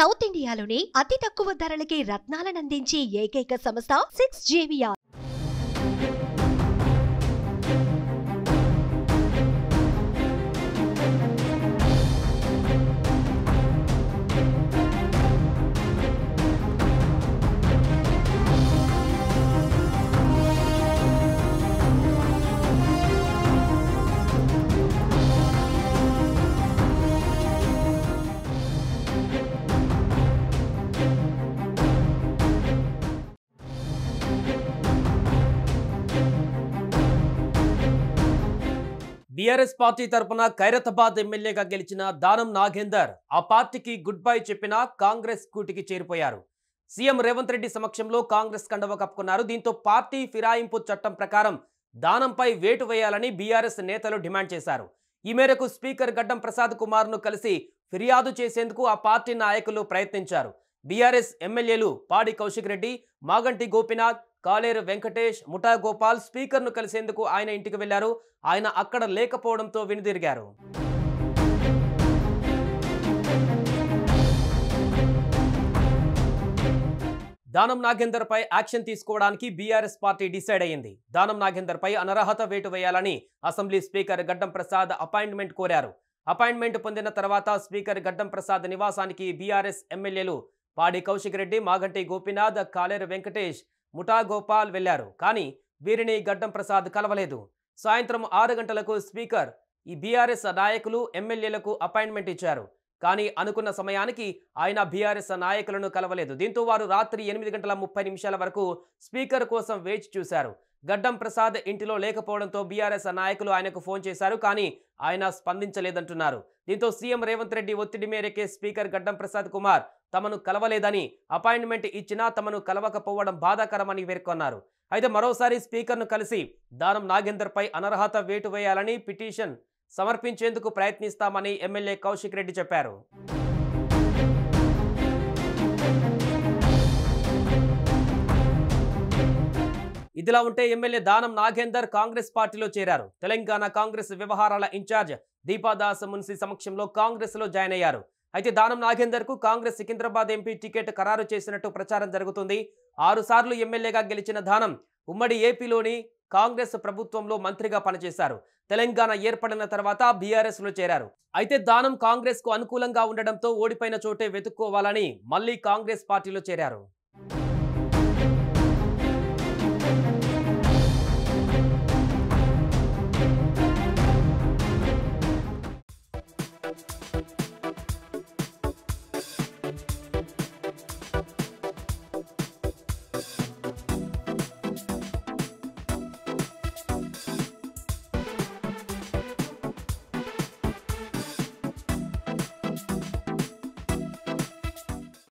South ఇండియాలోనే అతి తక్కువ ధరలకి రత్నాలనందించే ఏకైక సంస్థ 6JVR. బీఆర్ఎస్ పార్టీ తరపున ఖైరతాబాద్ ఎమ్మెల్యేగా గెలిచిన దానం నాగేందర్ ఆ పార్టీకి గుడ్ బై చెప్పిన కాంగ్రెస్ కూటికి చేరిపోయారు. సీఎం రేవంత్ రెడ్డి సమక్షంలో కాంగ్రెస్ కండువా కప్పుకున్నారు. దీంతో పార్టీ ఫిరాయింపు చట్టం ప్రకారం దానంపై వేటు వేయాలని బీఆర్ఎస్ నేతలు డిమాండ్ చేశారు. ఈ మేరకు స్పీకర్ గడ్డం ప్రసాద్ కుమార్ను కలిసి ఫిర్యాదు చేసేందుకు ఆ పార్టీ నాయకులు ప్రయత్నించారు. బీఆర్ఎస్ ఎమ్మెల్యేలు పాడి కౌశిక్ రెడ్డి, మాగంటి గోపీనాథ్, కాలేరు వెంకటేష్, ముఠా గోపాల్ స్పీకర్ను కలిసేందుకు ఆయన ఇంటికి వెళ్లారు. ఆయన అక్కడ లేకపోవడంతో వెనుదిరిగారు. దానం నాగేందర్ పై యాక్షన్ తీసుకోవడానికి బీఆర్ఎస్ పార్టీ డిసైడ్ అయ్యింది. దానం నాగేందర్ పై అనర్హత వేటు వేయాలని అసెంబ్లీ స్పీకర్ గడ్డం ప్రసాద్ అపాయింట్మెంట్ కోరారు. అపాయింట్మెంట్ పొందిన తర్వాత స్పీకర్ గడ్డం ప్రసాద్ నివాసానికి బీఆర్ఎస్ ఎమ్మెల్యేలు పాడి కౌశిక్ రెడ్డి, మాగంటి గోపీనాథ్, కాలేరు వెంకటేష్, ముఠా గోపాల్ వెళ్లారు. కానీ వీరిని గడ్డం ప్రసాద్ కలవలేదు. సాయంత్రం 6 గంటలకు స్పీకర్ ఈ బీఆర్ఎస్ నాయకులు ఎమ్మెల్యేలకు అపాయింట్మెంట్ ఇచ్చారు. కానీ అనుకున్న సమయానికి ఆయన బీఆర్ఎస్ నాయకులను కలవలేదు. దీంతో వారు రాత్రి 8:30 వరకు స్పీకర్ కోసం వేచి చూశారు. గడ్డం ప్రసాద్ ఇంటిలో లేకపోవడంతో బీఆర్ఎస్ నాయకులు ఆయనకు ఫోన్ చేశారు. కానీ ఆయన స్పందించలేదంటున్నారు. దీంతో సీఎం రేవంత్ రెడ్డి ఒత్తిడి మేరకే స్పీకర్ గడ్డం ప్రసాద్ కుమార్ తమను కలవలేదని, అపాయింట్మెంట్ ఇచ్చినా తమను కలవకపోవడం బాధాకరమని పేర్కొన్నారు. అయితే మరోసారి స్పీకర్ను కలిసి దానం నాగేందర్ పై అనర్హత వేటు వేయాలని పిటిషన్ సమర్పించేందుకు ప్రయత్నిస్తామని ఎమ్మెల్యే కౌశిక్ రెడ్డి చెప్పారు. ఇదిలా ఉంటే ఎమ్మెల్యే దానం నాగేందర్ కాంగ్రెస్ పార్టీలో చేరారు. తెలంగాణ కాంగ్రెస్ వ్యవహారాల ఇన్ఛార్జ్ దీపాదాస్ మున్సి సమక్షంలో కాంగ్రెస్ లో జాయిన్ అయ్యారు. అయితే దానం నాగేందర్ కు కాంగ్రెస్ సికింద్రాబాద్ ఎంపీ టికెట్ ఖరారు చేసినట్టు ప్రచారం జరుగుతుంది. 6 సార్లు ఎమ్మెల్యేగా గెలిచిన దానం ఉమ్మడి ఏపీలోని కాంగ్రెస్ ప్రభుత్వంలో మంత్రిగా పనిచేశారు. తెలంగాణ ఏర్పడిన తర్వాత బీఆర్ఎస్ లో చేరారు. అయితే దానం కాంగ్రెస్ కు అనుకూలంగా ఉండడంతో ఓడిపోయిన చోటే వెతుక్కోవాలని మళ్లీ కాంగ్రెస్ పార్టీలో చేరారు.